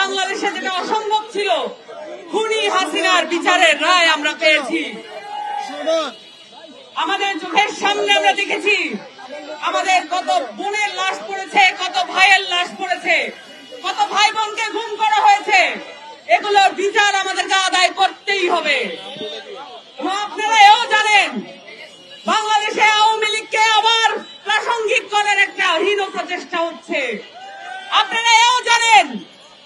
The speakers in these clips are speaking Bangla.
বাংলাদেশে যেটা অসম্ভব ছিল, খুনি হাসিনার বিচারের রায় আমরা পেয়েছি। আমাদের চোখের সামনে আমরা দেখেছি আমাদের কত বোনের লাশ পড়েছে, কত ভাইয়ের লাশ পড়েছে, কত ভাই বোনকে গুম করা হয়েছে। এগুলোর বিচার আমাদেরকে আদায় করতেই হবে। এবং আপনারা এও জানেন বাংলাদেশে আওয়ামী লীগকে আবার প্রাসঙ্গিক করার একটা হীন প্রচেষ্টা হচ্ছে। আপনারা এও জানেন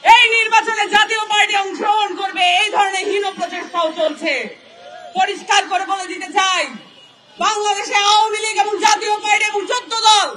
এই নির্বাচনে জাতীয় পার্টি অংশগ্রহণ করবে, এই ধরনের হীন প্রচেষ্টাও চলছে। পরিষ্কার করে বলে দিতে চাই, বাংলাদেশে আওয়ামী লীগ এবং জাতীয় পার্টি এবং 14 দল